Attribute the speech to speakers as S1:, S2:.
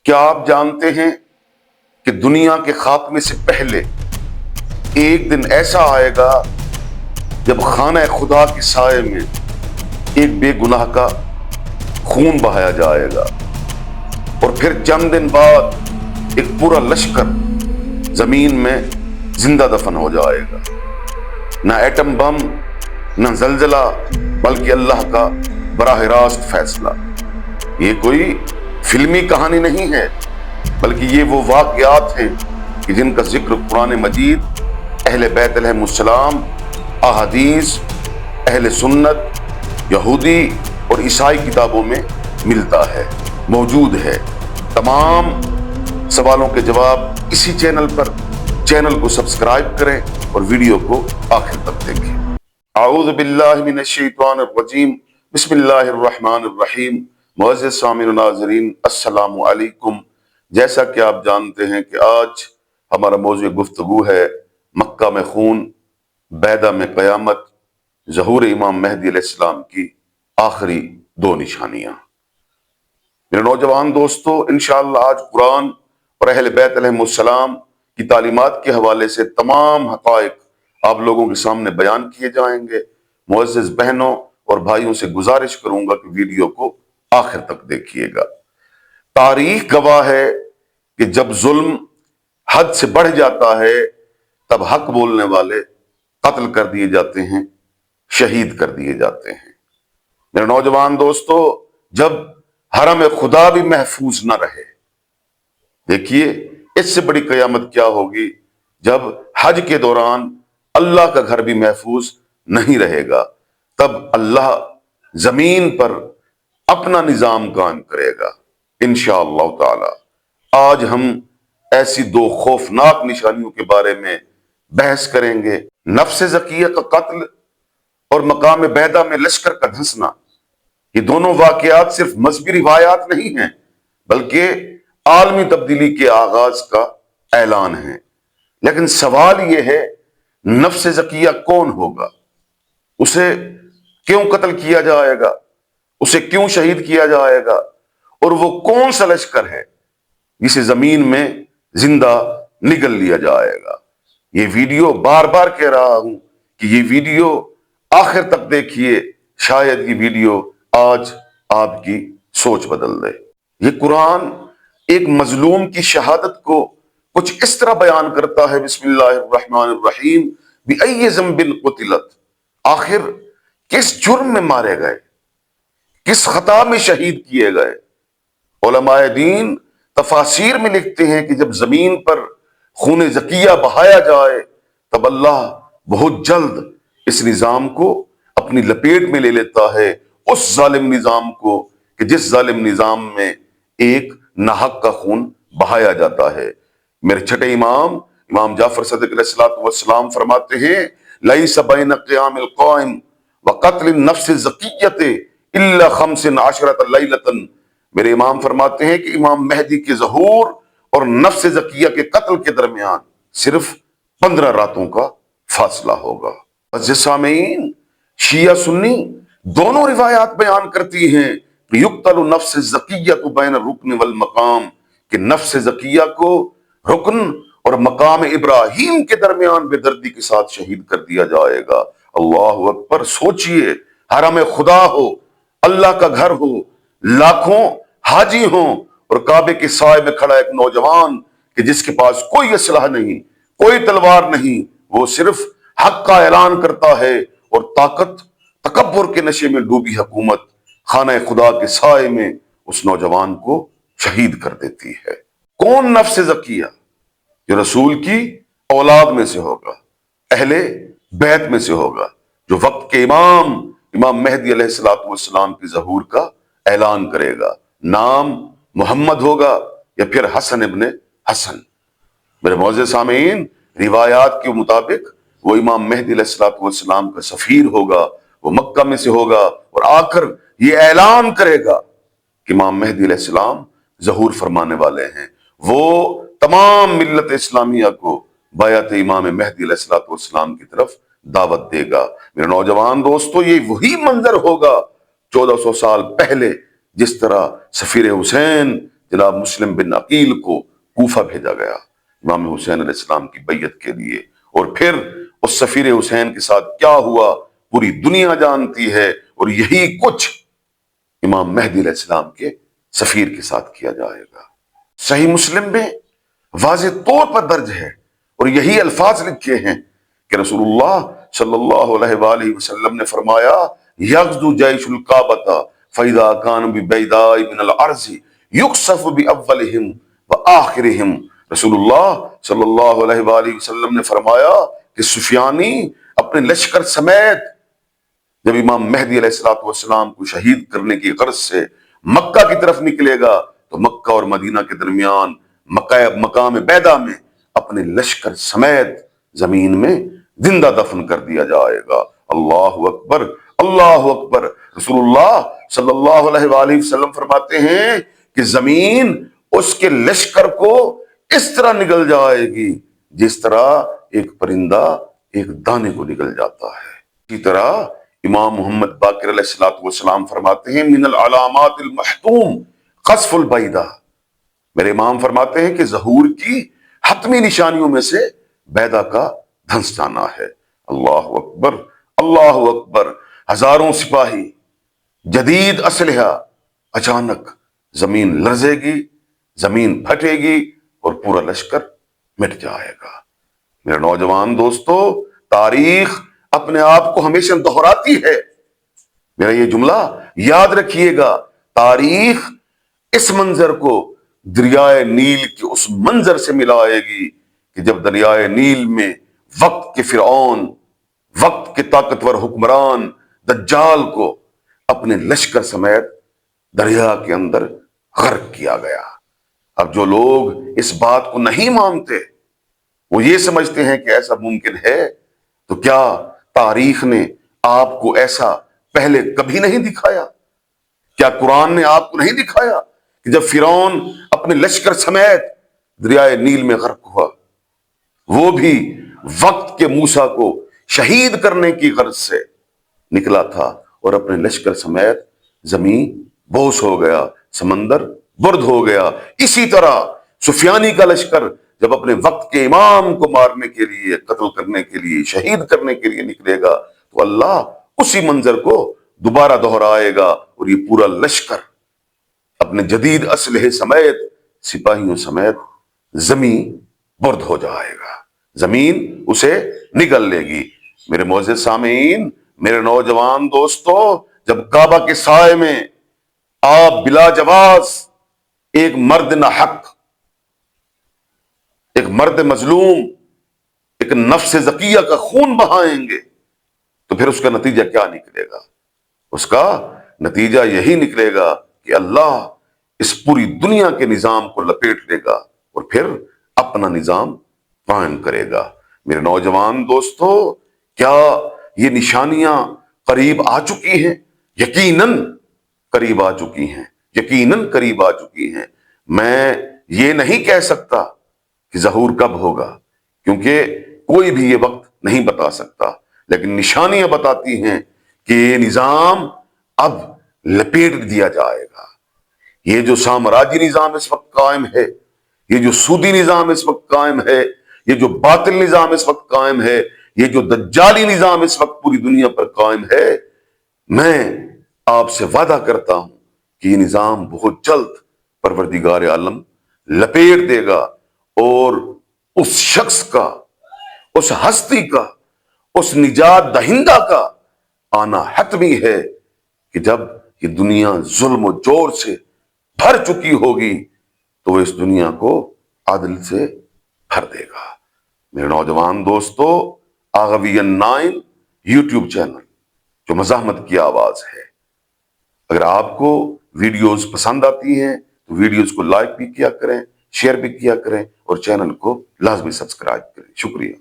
S1: کیا آپ جانتے ہیں کہ دنیا کے خاتمے سے پہلے ایک دن ایسا آئے گا جب خانہ خدا کے سائے میں ایک بے گناہ کا خون بہایا جائے گا، اور پھر چند دن بعد ایک پورا لشکر زمین میں زندہ دفن ہو جائے گا؟ نہ ایٹم بم، نہ زلزلہ، بلکہ اللہ کا براہ راست فیصلہ۔ یہ کوئی فلمی کہانی نہیں ہے، بلکہ یہ وہ واقعات ہیں کہ جن کا ذکر قرآن مجید، اہل بیت علیہم السلام، احادیث، اہل سنت، یہودی اور عیسائی کتابوں میں ملتا ہے، موجود ہے۔ تمام سوالوں کے جواب اسی چینل پر۔ چینل کو سبسکرائب کریں اور ویڈیو کو آخر تک دیکھیں۔ اعوذ باللہ من الشیطان الرجیم، بسم اللہ الرحمن الرحیم۔ معزز سامعین و ناظرین، السلام علیکم۔ جیسا کہ آپ جانتے ہیں کہ آج ہمارا موضوع گفتگو ہے مکہ میں خون، بیدہ میں قیامت، ظہور امام مہدی علیہ السلام کی آخری دو نشانیاں۔ میرے نوجوان دوستو، انشاءاللہ آج قرآن اور اہل بیت علیہم السلام کی تعلیمات کے حوالے سے تمام حقائق آپ لوگوں کے سامنے بیان کیے جائیں گے۔ معزز بہنوں اور بھائیوں سے گزارش کروں گا کہ ویڈیو کو آخر تک دیکھیے گا۔ تاریخ گواہ ہے کہ جب ظلم حد سے بڑھ جاتا ہے تب حق بولنے والے قتل کر دیے جاتے ہیں، شہید کر دیے جاتے ہیں۔ میرے نوجوان دوستو، جب حرم خدا بھی محفوظ نہ رہے، دیکھیے اس سے بڑی قیامت کیا ہوگی جب حج کے دوران اللہ کا گھر بھی محفوظ نہیں رہے گا، تب اللہ زمین پر اپنا نظام قائم کرے گا انشاءاللہ تعالی۔ آج ہم ایسی دو خوفناک نشانیوں کے بارے میں بحث کریں گے۔ نفس زکیہ کا قتل اور مقام بیدہ میں لشکر کا دھنسنا، یہ دونوں واقعات صرف مذہبی روایات نہیں ہیں بلکہ عالمی تبدیلی کے آغاز کا اعلان ہے۔ لیکن سوال یہ ہے، نفس زکیہ کون ہوگا؟ اسے کیوں قتل کیا جائے گا؟ اسے کیوں شہید کیا جائے گا؟ اور وہ کون سا لشکر ہے جسے زمین میں زندہ نگل لیا جائے گا؟ یہ ویڈیو بار بار کہہ رہا ہوں کہ یہ ویڈیو آخر تک دیکھیے، شاید یہ ویڈیو آج آپ کی سوچ بدل دے۔ یہ قرآن ایک مظلوم کی شہادت کو کچھ اس طرح بیان کرتا ہے، بسم اللہ الرحمن الرحیم، بِأَيِّ ذَنبٍ قُتِلَتْ، آخر کس جرم میں مارے گئے، کس خطا میں شہید کیے گئے؟ علماء دین تفاسیر میں لکھتے ہیں کہ جب زمین پر خون زکیہ بہایا جائے تب اللہ بہت جلد اس نظام کو اپنی لپیٹ میں لے لیتا ہے، اس ظالم نظام کو کہ جس ظالم نظام میں ایک ناحق کا خون بہایا جاتا ہے۔ میرے چھٹے امام جعفر صادق علیہ السلام فرماتے ہیں، لَيْسَ بَيْنَ قِيَامِ الْقَائِمِ وَقَتْلِ النَّفْسِ الزَّكِيَّةِ إِلَّا 15 لَيْلَةً۔ میرے امام فرماتے ہیں کہ امام مہدی کے ظہور اور نفس زکیہ کے قتل کے درمیان صرف 15 راتوں کا فاصلہ ہوگا۔ عزیز سامعین، شیعہ سنی دونوں روایات بیان کرتی ہیں کہ یقتل نفس زکیہ بین الرکن والمقام، کہ نفس زکیہ کو رکن اور مقام ابراہیم کے درمیان بے دردی کے ساتھ شہید کر دیا جائے گا۔ اللہ اکبر! سوچئے، حرم خدا ہو، اللہ کا گھر ہو، لاکھوں حاجی ہوں، اور کعبے کے سائے میں کھڑا ایک نوجوان کہ جس کے پاس کوئی اسلحہ نہیں، کوئی تلوار نہیں، وہ صرف حق کا اعلان کرتا ہے، اور طاقت تکبر کے نشے میں ڈوبی حکومت خانہ خدا کے سائے میں اس نوجوان کو شہید کر دیتی ہے۔ کون نفس زکیہ؟ جو رسول کی اولاد میں سے ہوگا، اہل بیت میں سے ہوگا، جو وقت کے امام مہدی علیہ السلام کے ظہور کا اعلان کرے گا۔ نام محمد ہوگا یا پھر حسن ابن حسن۔ میرے معزز سامعین، روایات کے مطابق وہ امام مہدی علیہ السلام کا سفیر ہوگا، وہ مکہ میں سے ہوگا، اور آ کر یہ اعلان کرے گا کہ امام مہدی علیہ السلام ظہور فرمانے والے ہیں۔ وہ تمام ملت اسلامیہ کو بیعت امام مہدی علیہ السلام کی طرف دعوت دے گا۔ میرے نوجوان دوستو، یہ وہی منظر ہوگا 1400 سال پہلے جس طرح سفیر حسین جناب مسلم بن عقیل کو کوفہ بھیجا گیا امام حسین علیہ السلام کی بیعت کے لیے، اور پھر اس سفیر حسین کے ساتھ کیا ہوا پوری دنیا جانتی ہے، اور یہی کچھ امام مہدی علیہ السلام کے سفیر کے ساتھ کیا جائے گا۔ صحیح مسلم میں واضح طور پر درج ہے اور یہی الفاظ لکھے ہیں کہ رسول اللہ صلی اللہ علیہ وآلہ وسلم نے فرمایا یغزو جیش الکعبۃ فاذا کان ببیداء من الارض یقصف باولہم وآخرہم۔ رسول اللہ صلی اللہ علیہ وآلہ وسلم نے فرمایا کہ سفیانی اپنے لشکر سمیت جب امام مہدی علیہ السلام کو شہید کرنے کی غرض سے مکہ کی طرف نکلے گا تو مکہ اور مدینہ کے درمیان مقام بیدا میں اپنے لشکر سمیت زمین میں زندہ دفن کر دیا جائے گا۔ اللہ اکبر، اللہ اکبر۔ رسول اللہ صلی اللہ علیہ وآلہ وسلم فرماتے ہیں کہ زمین اس کے لشکر کو اس طرح نگل جائے گی جس طرح ایک پرندہ ایک دانے کو نگل جاتا ہے۔ اسی طرح امام محمد باقر علیہ السلام فرماتے ہیں من العلامات المحتوم قصف البیدہ۔ میرے امام فرماتے ہیں کہ ظہور کی حتمی نشانیوں میں سے بیدا کا دھنس جانا ہے۔ اللہ اکبر، اللہ اکبر۔ ہزاروں سپاہی، جدید اسلحہ، اچانک زمین لرزے گی، زمین پھٹے گی اور پورا لشکر مٹ جائے گا۔ میرے نوجوان دوستو، تاریخ اپنے آپ کو ہمیشہ دہراتی ہے۔ میرا یہ جملہ یاد رکھیے گا، تاریخ اس منظر کو دریائے نیل کے اس منظر سے ملائے گی کہ جب دریائے نیل میں وقت کے فرعون، وقت کے طاقتور حکمران دجال کو اپنے لشکر سمیت دریا کے اندر غرق کیا گیا۔ اب جو لوگ اس بات کو نہیں مانتے، وہ یہ سمجھتے ہیں کہ ایسا ممکن ہے، تو کیا تاریخ نے آپ کو ایسا پہلے کبھی نہیں دکھایا؟ کیا قرآن نے آپ کو نہیں دکھایا کہ جب فرعون اپنے لشکر سمیت دریائے نیل میں غرق ہوا، وہ بھی وقت کے موسیٰ کو شہید کرنے کی غرض سے نکلا تھا اور اپنے لشکر سمیت زمین بوس ہو گیا، سمندر برد ہو گیا۔ اسی طرح سفیانی کا لشکر جب اپنے وقت کے امام کو مارنے کے لیے، قتل کرنے کے لیے، شہید کرنے کے لیے نکلے گا تو اللہ اسی منظر کو دوبارہ دہرائے گا اور یہ پورا لشکر اپنے جدید اسلحے سمیت، سپاہیوں سمیت زمین برد ہو جائے گا، زمین اسے نگل لے گی۔ میرے معزز سامعین، میرے نوجوان دوستو، جب کعبہ کے سائے میں آپ بلا جواز ایک مرد ناحق، ایک مرد مظلوم، ایک نفس زکیہ کا خون بہائیں گے تو پھر اس کا نتیجہ کیا نکلے گا؟ اس کا نتیجہ یہی نکلے گا کہ اللہ اس پوری دنیا کے نظام کو لپیٹ لے گا اور پھر اپنا نظام قائم کرے گا۔ میرے نوجوان دوستو، کیا یہ نشانیاں قریب آ چکی ہیں؟ یقیناً قریب آ چکی ہیں، یقیناً قریب آ چکی ہیں۔ میں یہ نہیں کہہ سکتا کہ ظہور کب ہوگا، کیونکہ کوئی بھی یہ وقت نہیں بتا سکتا، لیکن نشانیاں بتاتی ہیں کہ یہ نظام اب لپیٹ دیا جائے گا۔ یہ جو سامراجی نظام اس وقت قائم ہے، یہ جو سودی نظام اس وقت قائم ہے، یہ جو باطل نظام اس وقت قائم ہے، یہ جو دجالی نظام اس وقت پوری دنیا پر قائم ہے، میں آپ سے وعدہ کرتا ہوں کہ یہ نظام بہت جلد پروردگار عالم لپیٹ دے گا اور اس شخص کا، اس ہستی کا، اس نجات دہندہ کا آنا حتمی ہے کہ جب یہ دنیا ظلم و جور سے بھر چکی ہوگی تو وہ اس دنیا کو عدل سے بھر دے گا۔ میرے نوجوان دوستو، آغوین 9 یوٹیوب چینل جو مزاحمت کی آواز ہے، اگر آپ کو ویڈیوز پسند آتی ہیں تو ویڈیوز کو لائک بھی کیا کریں، شیئر بھی کیا کریں اور چینل کو لازمی سبسکرائب کریں۔ شکریہ۔